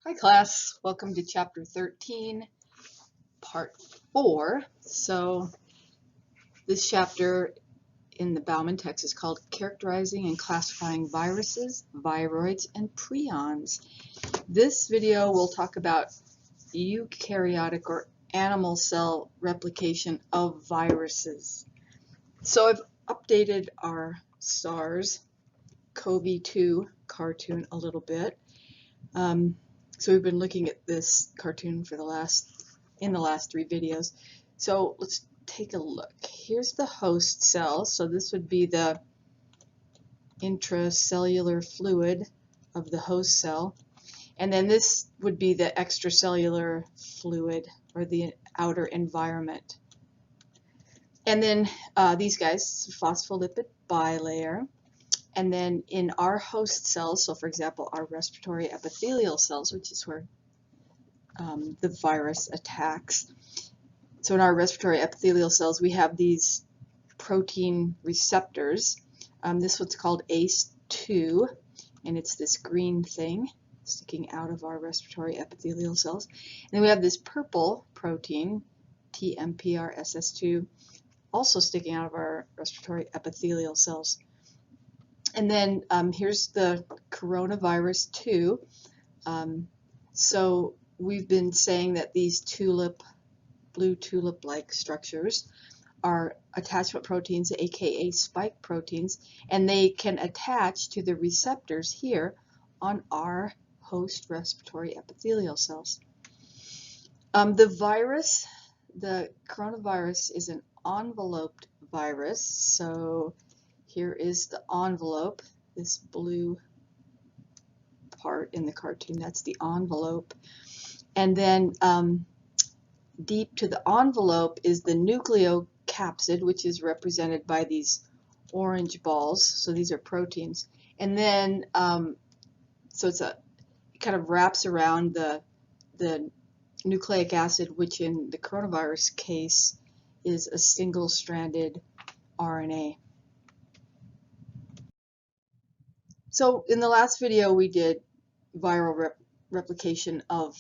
Hi class, welcome to chapter 13, part 4. So this chapter in the Bauman text is called Characterizing and Classifying Viruses, Viroids, and Prions. This video will talk about eukaryotic or animal cell replication of viruses. So I've updated our SARS-CoV-2 cartoon a little bit. So we've been looking at this cartoon for in the last 3 videos. So let's take a look. Here's the host cell. So this would be the intracellular fluid of the host cell. And then this would be the extracellular fluid or the outer environment. And then these guys, phospholipid bilayer. And then in our host cells, so for example, our respiratory epithelial cells, which is where the virus attacks. So in our respiratory epithelial cells, we have these protein receptors. This one's called ACE2, and it's this green thing sticking out of our respiratory epithelial cells. And then we have this purple protein, TMPRSS2, also sticking out of our respiratory epithelial cells. And then here's the coronavirus 2. So we've been saying that these blue tulip-like structures are attachment proteins, aka spike proteins, and they can attach to the receptors here on our host respiratory epithelial cells. The coronavirus is an enveloped virus, so here is the envelope, this blue part in the cartoon, that's the envelope. And then deep to the envelope is the nucleocapsid, which is represented by these orange balls. So these are proteins. And then, so it kind of wraps around the nucleic acid, which in the coronavirus case is a single-stranded RNA. So in the last video we did viral replication of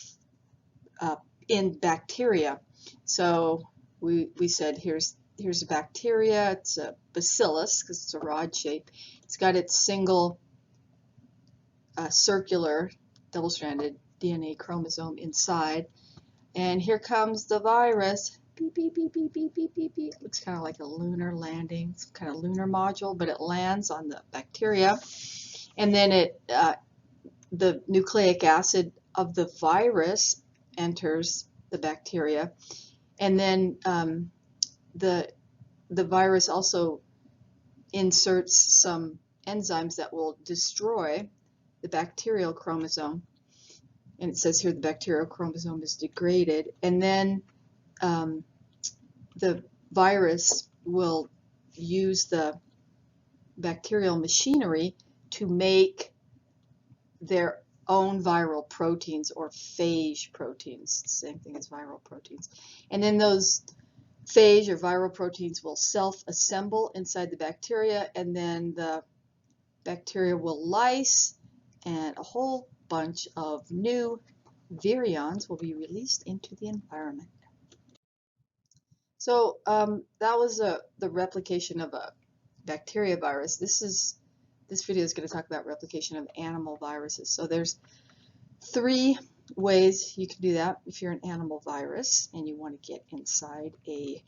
in bacteria. So we said here's a bacteria. It's a bacillus because it's a rod shape. It's got its single circular double-stranded DNA chromosome inside, and here comes the virus. Beep, beep, beep, beep, beep, beep, beep, beep. It looks kind of like a lunar landing, some kind of lunar module, but it lands on the bacteria. And then the nucleic acid of the virus enters the bacteria, and then the virus also inserts some enzymes that will destroy the bacterial chromosome. And it says here the bacterial chromosome is degraded, and then the virus will use the bacterial machinery to make their own viral proteins, or phage proteins, same thing as viral proteins. And then those phage or viral proteins will self-assemble inside the bacteria, and then the bacteria will lyse, and a whole bunch of new virions will be released into the environment. So that was the replication of a bacteria virus. This video is going to talk about replication of animal viruses. So there's 3 ways you can do that if you're an animal virus and you want to get inside a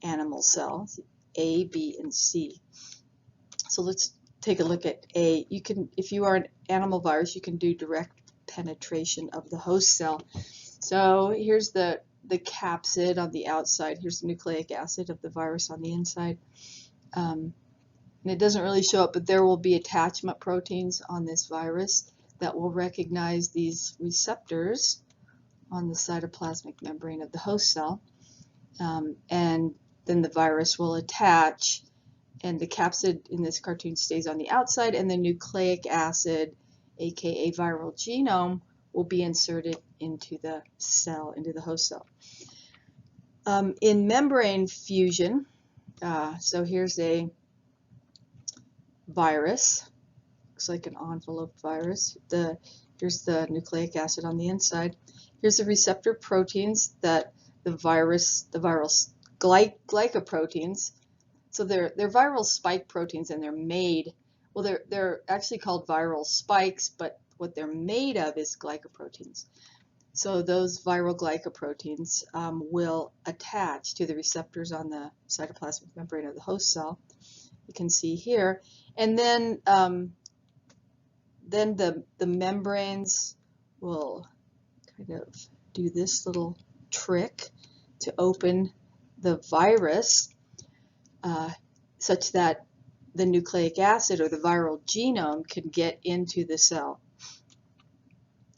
animal cell, A, B, and C. So let's take a look at A. If you are an animal virus, you can do direct penetration of the host cell. So here's the capsid on the outside. Here's the nucleic acid of the virus on the inside. And it doesn't really show up, but there will be attachment proteins on this virus that will recognize these receptors on the cytoplasmic membrane of the host cell. And then the virus will attach, and the capsid in this cartoon stays on the outside, and the nucleic acid, aka viral genome, will be inserted into the cell, into the host cell. In membrane fusion, so here's a virus, looks like an enveloped virus. Here's the nucleic acid on the inside. Here's the receptor proteins that the viral glycoproteins. So they're viral spike proteins, and they're made, well, they're actually called viral spikes, but what they're made of is glycoproteins. So those viral glycoproteins will attach to the receptors on the cytoplasmic membrane of the host cell. You can see here, and then the membranes will kind of do this little trick to open the virus such that the nucleic acid or the viral genome can get into the cell.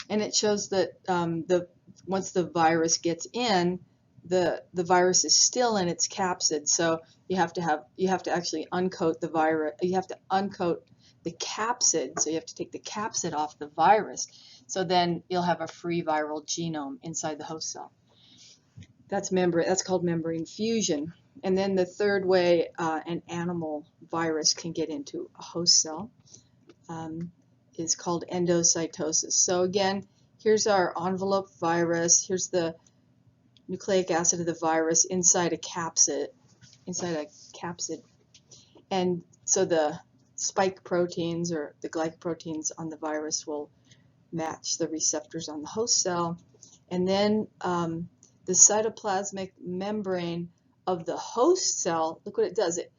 And it shows that once the virus gets in, the virus is still in its capsid. So you have to actually uncoat the virus. You have to uncoat the capsid. So you have to take the capsid off the virus. So then you'll have a free viral genome inside the host cell. That's called membrane fusion. And then the third way an animal virus can get into a host cell is called endocytosis. So again, here's our envelope virus. Here's the nucleic acid of the virus inside a capsid. And so the spike proteins or the glycoproteins on the virus will match the receptors on the host cell. And then the cytoplasmic membrane of the host cell, look what it does. It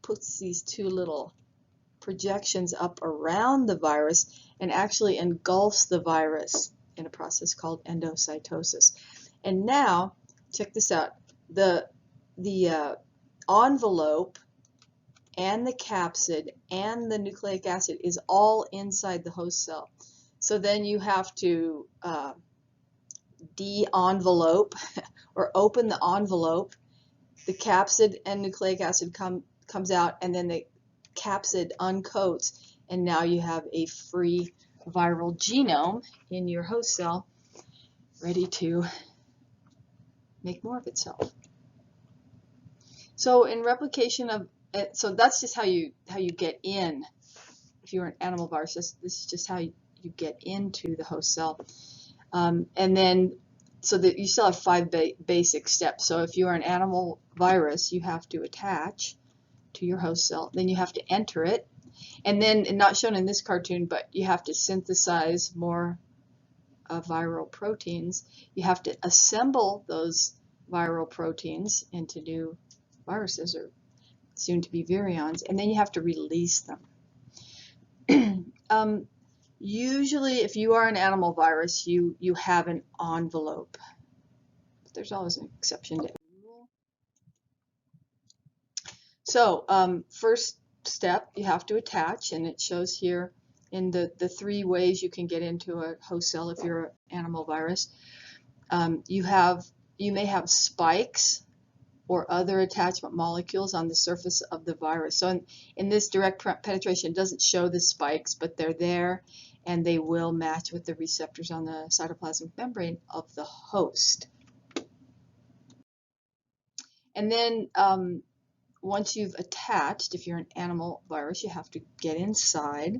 puts these two little projections up around the virus and actually engulfs the virus in a process called endocytosis. And now, check this out. The envelope and the capsid and the nucleic acid is all inside the host cell. So then you have to de-envelope or open the envelope. The capsid and nucleic acid comes out, and then the capsid uncoats, and now you have a free viral genome in your host cell ready to make more of itself. So in replication of, so that's just how you get in. If you're an animal virus, this is just how you get into the host cell. And then, so that you still have 5 basic steps. So if you are an animal virus, you have to attach to your host cell. Then you have to enter it. And then, and not shown in this cartoon, but you have to synthesize more viral proteins. You have to assemble those viral proteins into new viruses, or soon to be virions, and then you have to release them. Usually, if you are an animal virus, you have an envelope. But there's always an exception to every rule. So first step, you have to attach, and it shows here in the 3 ways you can get into a host cell if you're an animal virus. You may have spikes or other attachment molecules on the surface of the virus. So in this direct penetration, it doesn't show the spikes, but they're there, and they will match with the receptors on the cytoplasmic membrane of the host. And then once you've attached, if you're an animal virus, you have to get inside.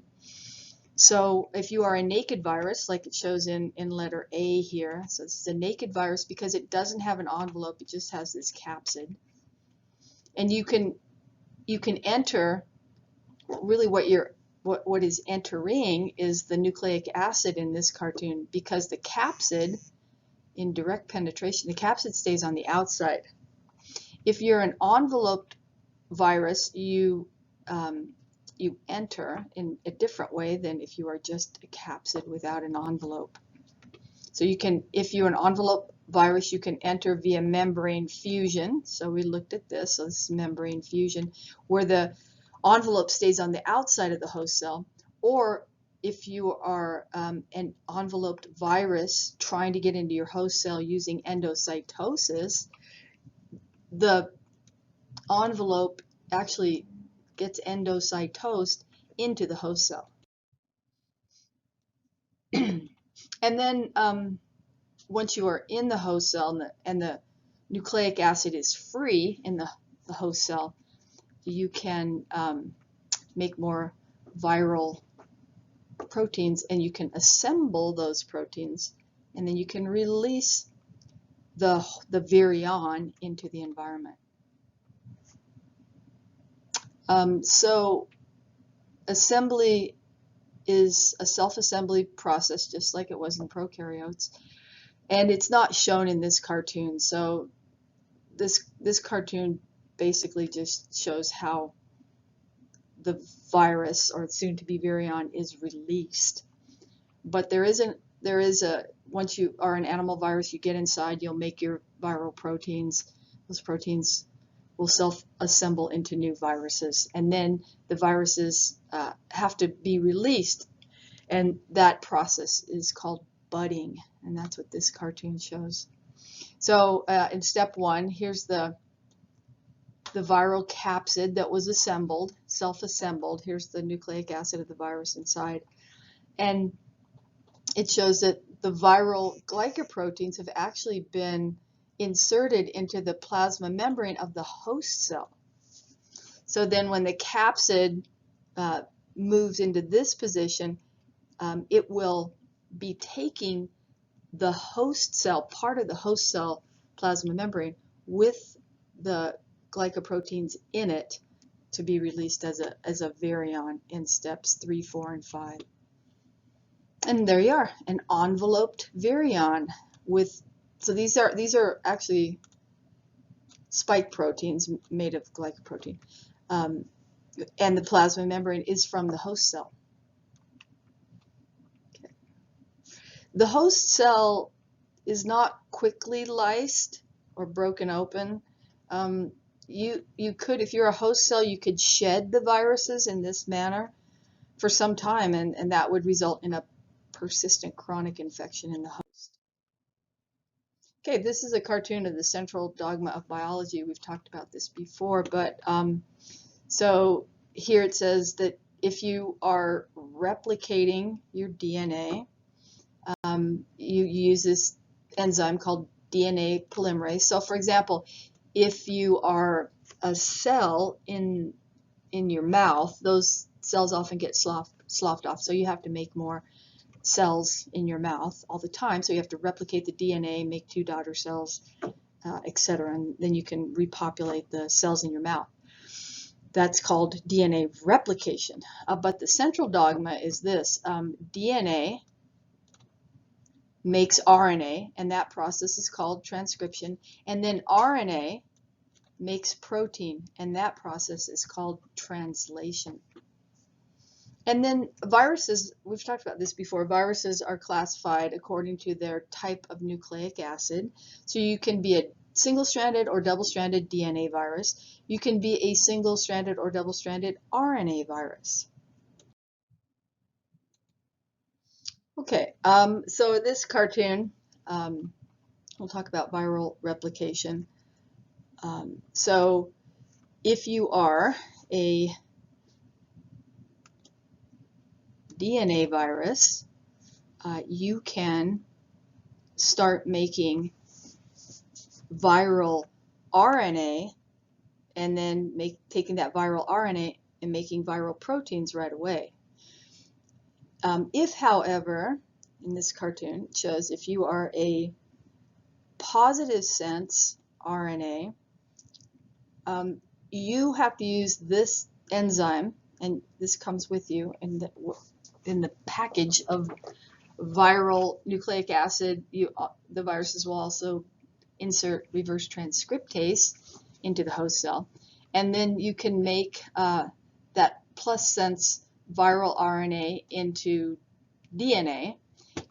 So if you are a naked virus, like it shows in letter A here, so this is a naked virus because it doesn't have an envelope, it just has this capsid. And you can enter, really what is entering is the nucleic acid in this cartoon, because the capsid, in direct penetration, the capsid stays on the outside. If you're an enveloped virus, you enter in a different way than if you are just a capsid without an envelope. So you can, if you're an envelope virus, you can enter via membrane fusion. So we looked at this, so this is membrane fusion, where the envelope stays on the outside of the host cell. Or if you are an enveloped virus trying to get into your host cell using endocytosis, the envelope actually gets endocytosed into the host cell. And then once you are in the host cell and the nucleic acid is free in the host cell, you can make more viral proteins, and you can assemble those proteins, and then you can release the virion into the environment. So assembly is a self-assembly process, just like it was in prokaryotes, and it's not shown in this cartoon. So this cartoon basically just shows how the virus, or soon to be virion, is released. But there is a, once you are an animal virus, you get inside, you'll make your viral proteins. Those proteins will self-assemble into new viruses, and then the viruses have to be released, and that process is called budding, and that's what this cartoon shows. So in step 1, here's the viral capsid that was assembled, self-assembled. Here's the nucleic acid of the virus inside, and it shows that the viral glycoproteins have actually been inserted into the plasma membrane of the host cell. So then when the capsid moves into this position, it will be taking the host cell, part of the host cell plasma membrane, with the glycoproteins in it to be released as a virion in steps 3, 4, and 5. And there you are, an enveloped virion with, so these are actually spike proteins made of glycoprotein, and the plasma membrane is from the host cell. Okay. The host cell is not quickly lysed or broken open. You could, if you're a host cell, you could shed the viruses in this manner for some time, and that would result in a persistent chronic infection in the host. Okay, this is a cartoon of the central dogma of biology. We've talked about this before, but so here it says that if you are replicating your DNA, you use this enzyme called DNA polymerase. So for example, if you are a cell in your mouth, those cells often get sloughed off, so you have to make more cells in your mouth all the time. So you have to replicate the DNA, make 2 daughter cells, etc., and then you can repopulate the cells in your mouth. That's called DNA replication. But the central dogma is this: DNA makes RNA, and that process is called transcription, and then RNA makes protein, and that process is called translation. And then viruses, we've talked about this before, viruses are classified according to their type of nucleic acid. So you can be a single-stranded or double-stranded DNA virus. You can be a single-stranded or double-stranded RNA virus. Okay, so in this cartoon, we'll talk about viral replication. So if you are a DNA virus, you can start making viral RNA, and then taking that viral RNA and making viral proteins right away. If, however, in this cartoon, it shows if you are a positive sense RNA, you have to use this enzyme, and this comes with you in the package of viral nucleic acid. The viruses will also insert reverse transcriptase into the host cell, and then you can make that plus sense viral RNA into DNA,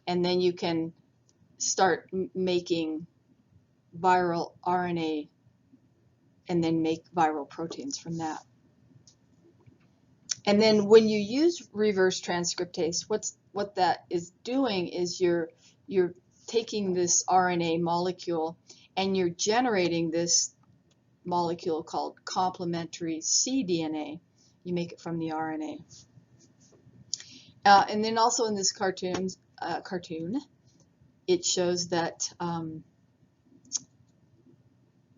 and then you can start making viral RNA and then make viral proteins from that. And then when you use reverse transcriptase, what that is doing is you're taking this RNA molecule and you're generating this molecule called complementary cDNA. You make it from the RNA. And then also in this cartoon, it shows that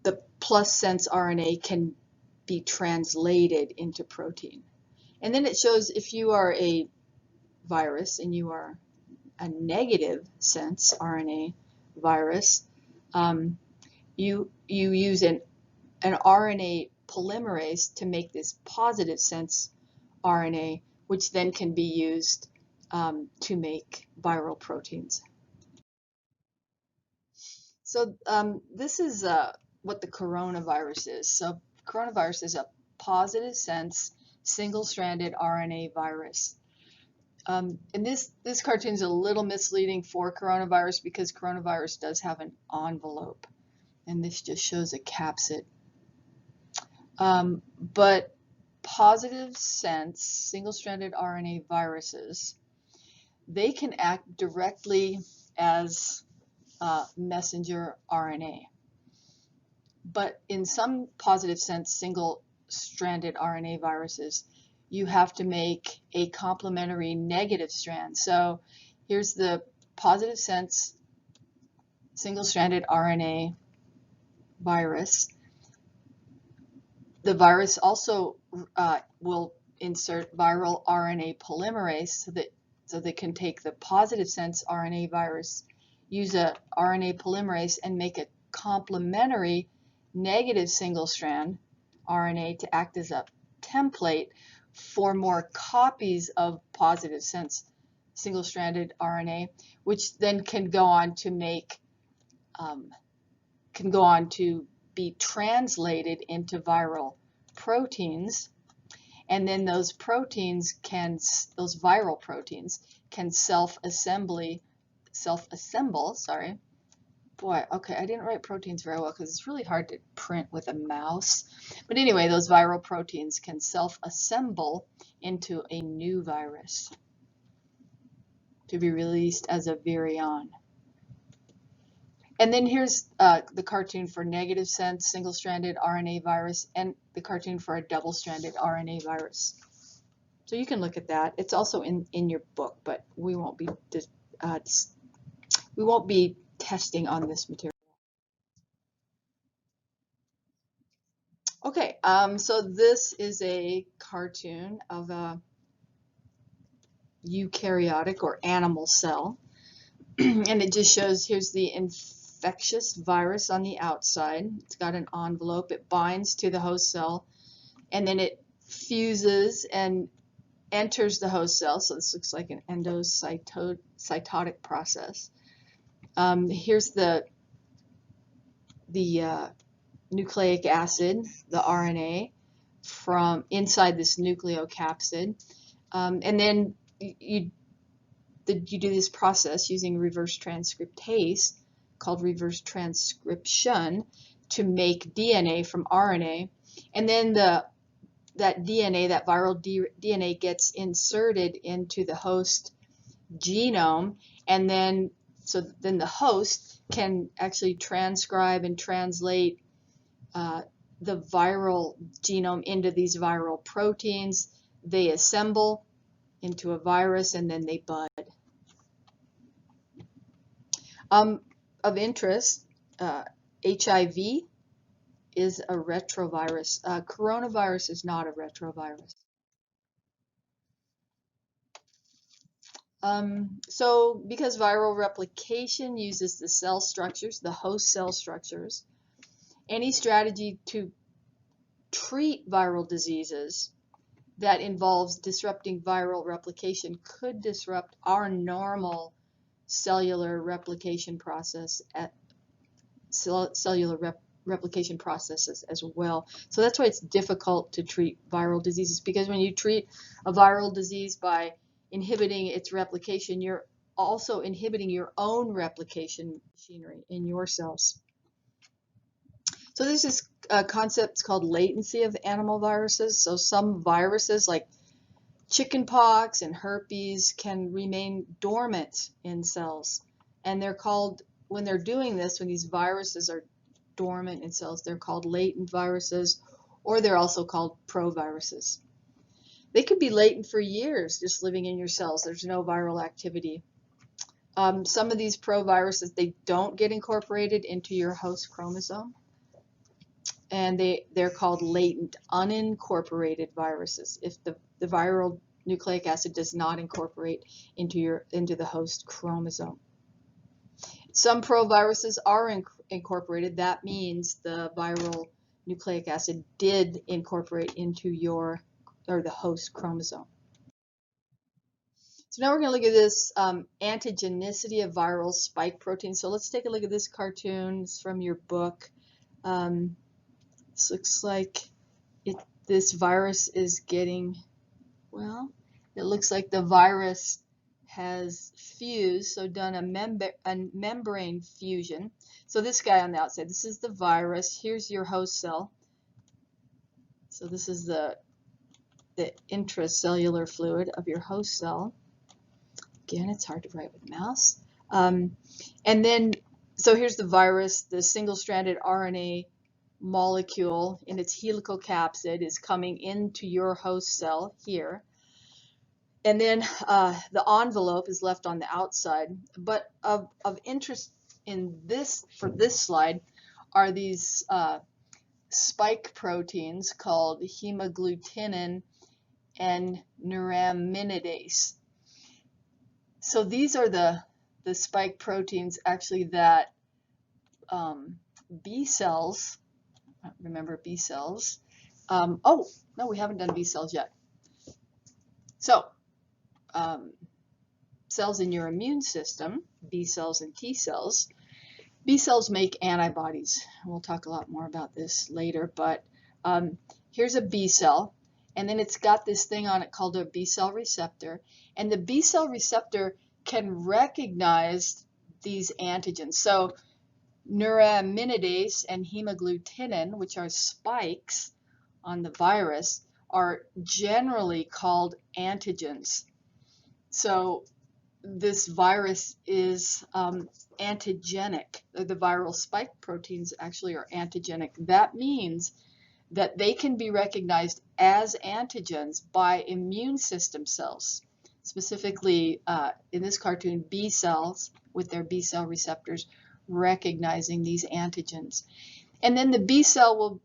the plus sense RNA can be translated into protein. And then it shows if you are a virus and you are a negative sense RNA virus, you use an RNA polymerase to make this positive sense RNA, which then can be used to make viral proteins. So this is what the coronavirus is. So coronavirus is a positive sense single-stranded RNA virus. And this cartoon is a little misleading for coronavirus because coronavirus does have an envelope, and this just shows a capsid. But positive sense single-stranded RNA viruses, they can act directly as messenger RNA. But in some positive sense single-stranded RNA viruses, you have to make a complementary negative strand. So here's the positive sense single-stranded RNA virus. The virus also will insert viral RNA polymerase so they can take the positive sense RNA virus, use a RNA polymerase, and make a complementary negative single strand RNA to act as a template for more copies of positive sense single-stranded RNA, which then can go on to make be translated into viral proteins, and then those viral proteins can self-assemble. Sorry, boy, okay, I didn't write proteins very well because it's really hard to print with a mouse. But anyway, those viral proteins can self-assemble into a new virus to be released as a virion. And then here's the cartoon for negative sense single-stranded RNA virus and the cartoon for a double-stranded RNA virus. So you can look at that. It's also in your book, but we won't be testing on this material. Okay, so this is a cartoon of a eukaryotic or animal cell, and it just shows here's the infectious virus on the outside. It's got an envelope. It binds to the host cell, and then it fuses and enters the host cell. So this looks like an endocytotic process. Here's the nucleic acid, the RNA, from inside this nucleocapsid, and then you do this process using reverse transcriptase called reverse transcription to make DNA from RNA, and then that viral DNA gets inserted into the host genome, and then the host can actually transcribe and translate the viral genome into these viral proteins. They assemble into a virus and then they bud. Of interest, HIV is a retrovirus. Coronavirus is not a retrovirus. So because viral replication uses the cell structures, the host cell structures, any strategy to treat viral diseases that involves disrupting viral replication could disrupt our normal cellular replication process replication processes as well. So that's why it's difficult to treat viral diseases, because when you treat a viral disease by inhibiting its replication, you're also inhibiting your own replication machinery in your cells. So there's this concept called latency of animal viruses. So some viruses like chickenpox and herpes can remain dormant in cells, and they're called, when they're doing this, when these viruses are dormant in cells, they're called latent viruses, or they're also called proviruses. They could be latent for years, just living in your cells. There's no viral activity. Some of these proviruses, they don't get incorporated into your host chromosome, and they're called latent unincorporated viruses. If the viral nucleic acid does not incorporate into the host chromosome. Some proviruses are incorporated. That means the viral nucleic acid did incorporate into the host chromosome. So now we're going to look at this antigenicity of viral spike proteins. So let's take a look at this cartoon. It's from your book. This looks like this virus is getting, well, it looks like the virus has fused, so done a membrane fusion. So this guy on the outside, this is the virus. Here's your host cell. So this is the intracellular fluid of your host cell. Again, it's hard to write with a mouse. And then, so here's the virus. The single-stranded RNA molecule in its helical capsid is coming into your host cell here. And then the envelope is left on the outside. But of interest in this, for this slide, are these spike proteins called hemagglutinin and neuraminidase. So these are the spike proteins actually that B cells, remember B cells, oh, no, we haven't done B cells yet. So cells in your immune system, B cells and T cells. B cells make antibodies. We'll talk a lot more about this later, but here's a B cell, and then it's got this thing on it called a B cell receptor, and the B cell receptor can recognize these antigens. So neuraminidase and hemagglutinin, which are spikes on the virus, are generally called antigens. So this virus is antigenic. The viral spike proteins actually are antigenic. That means that they can be recognized as antigens by immune system cells, specifically in this cartoon, B cells with their B cell receptors recognizing these antigens. And then the B cell will,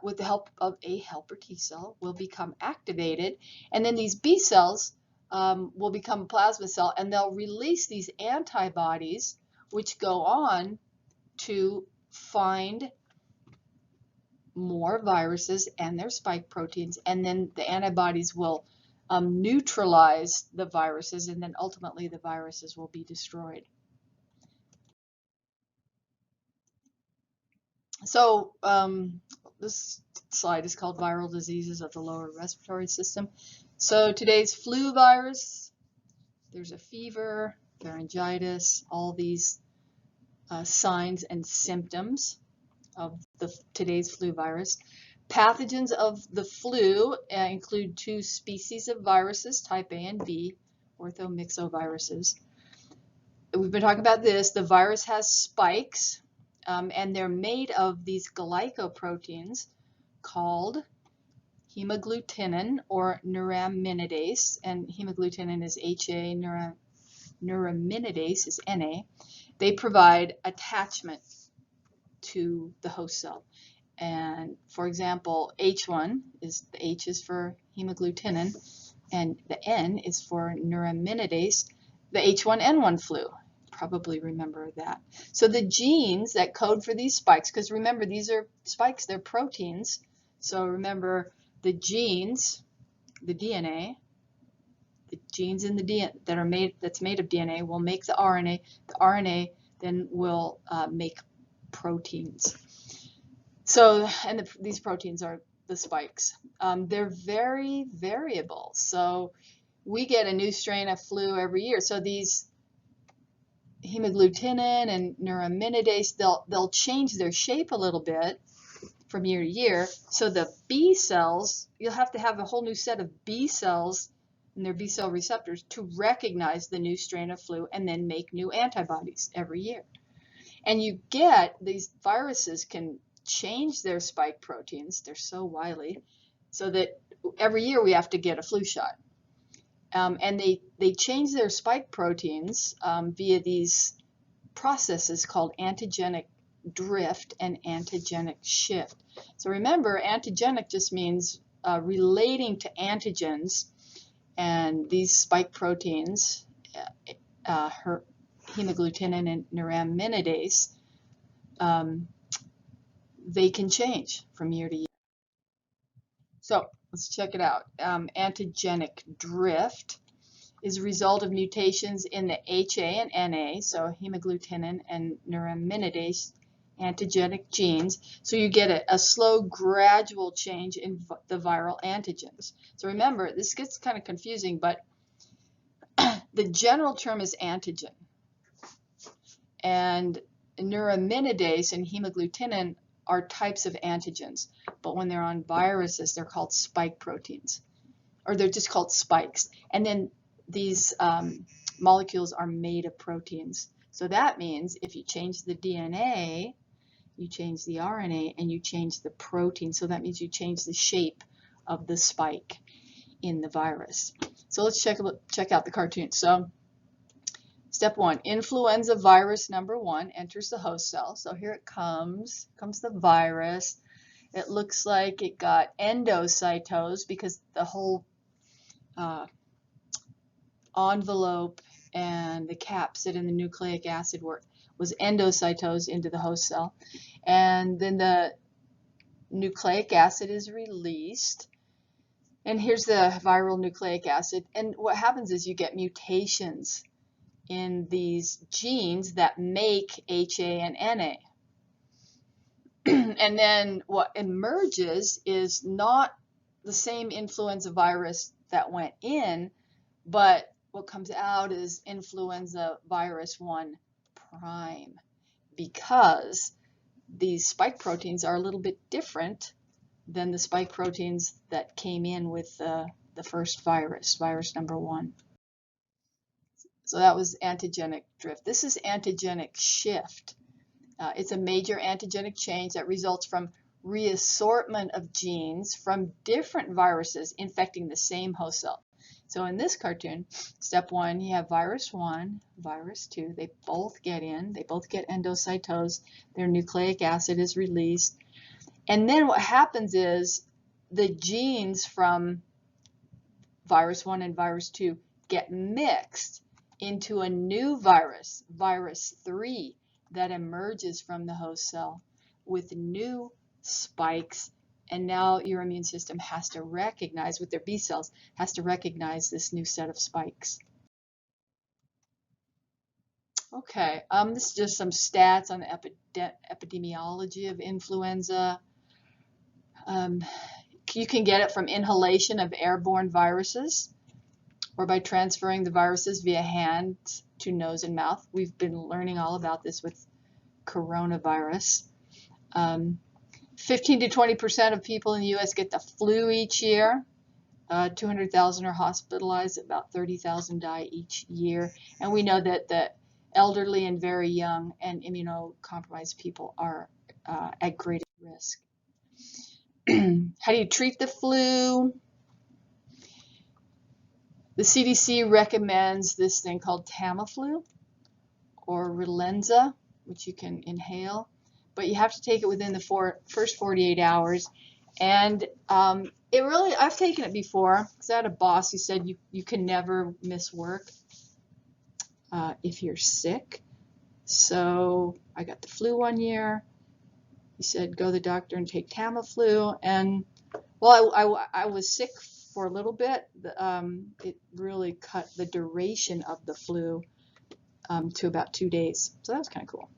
with the help of a helper T cell, will become activated, and then these B cells will become a plasma cell, and they'll release these antibodies which go on to find more viruses and their spike proteins, and then the antibodies will neutralize the viruses, and then ultimately the viruses will be destroyed. So this slide is called Viral Diseases of the Lower Respiratory System. So today's flu virus, there's a fever, pharyngitis, all these signs and symptoms of today's flu virus. Pathogens of the flu include two species of viruses, type A and B, orthomyxoviruses. We've been talking about this. The virus has spikes, and they're made of these glycoproteins called hemagglutinin or neuraminidase, and hemagglutinin is HA, neuraminidase is Na. They provide attachment to the host cell. And for example, H1 is, the H is for hemagglutinin, and the N is for neuraminidase, the H1N1 flu. Probably remember that. So the genes that code for these spikes, because remember these are spikes, they're proteins. So remember the genes, the DNA, the genes in the DNA that are that's made of DNA will make the RNA. The RNA then will make proteins. So, and these proteins are the spikes. They're very variable. So we get a new strain of flu every year. So these hemagglutinin and neuraminidase, they'll change their shape a little bit from year to year. So the B cells, you'll have to have a whole new set of B cells and their B cell receptors to recognize the new strain of flu and then make new antibodies every year. And you get, these viruses can change their spike proteins, they're so wily, so that every year we have to get a flu shot. And they change their spike proteins via these processes called antigenic drift and antigenic shift. So remember, antigenic just means relating to antigens, And these spike proteins, hemagglutinin and neuraminidase, they can change from year to year. So let's check it out. Antigenic drift is a result of mutations in the HA and NA, so hemagglutinin and neuraminidase antigenic genes. So you get a slow, gradual change in the viral antigens. So remember, this gets kind of confusing, but the general term is antigen. And neuraminidase and hemagglutinin are types of antigens, but when they're on viruses, they're called spike proteins, or they're just called spikes. And then these molecules are made of proteins. So that means if you change the DNA, you change the RNA, and you change the protein. So that means you change the shape of the spike in the virus. So let's check out the cartoon. So step 1, influenza virus number 1 enters the host cell. So here it comes the virus. It looks like it got endocytosed because the whole envelope and the capsid and the nucleic acid was endocytosed into the host cell. And then the nucleic acid is released. And here's the viral nucleic acid. And what happens is you get mutations in these genes that make HA and NA. And then what emerges is not the same influenza virus that went in, but what comes out is influenza virus 1 prime, because these spike proteins are a little bit different than the spike proteins that came in with the first virus number 1. So that was antigenic drift. This is antigenic shift. It's a major antigenic change that results from reassortment of genes from different viruses infecting the same host cell. So in this cartoon, step 1, you have virus 1, virus 2. They both get in. They both get endocytosed. Their nucleic acid is released. And then what happens is the genes from virus 1 and virus 2 get mixed into a new virus, virus 3, that emerges from the host cell with new spikes. And now your immune system has to recognize, with their B cells, has to recognize this new set of spikes. Okay, this is just some stats on the epidemiology of influenza. You can get it from inhalation of airborne viruses, or by transferring the viruses via hand to nose and mouth. We've been learning all about this with coronavirus. 15 to 20% of people in the U.S. get the flu each year. 200,000 are hospitalized, about 30,000 die each year. And we know that the elderly and very young and immunocompromised people are at greater risk. How do you treat the flu? The CDC recommends this thing called Tamiflu or Relenza, which you can inhale, but you have to take it within the first 48 hours. And I've taken it before, because I had a boss who said you can never miss work if you're sick. So I got the flu one year. He said, go to the doctor and take Tamiflu. And well, I was sick for a little bit. It really cut the duration of the flu to about 2 days. So that was kind of cool.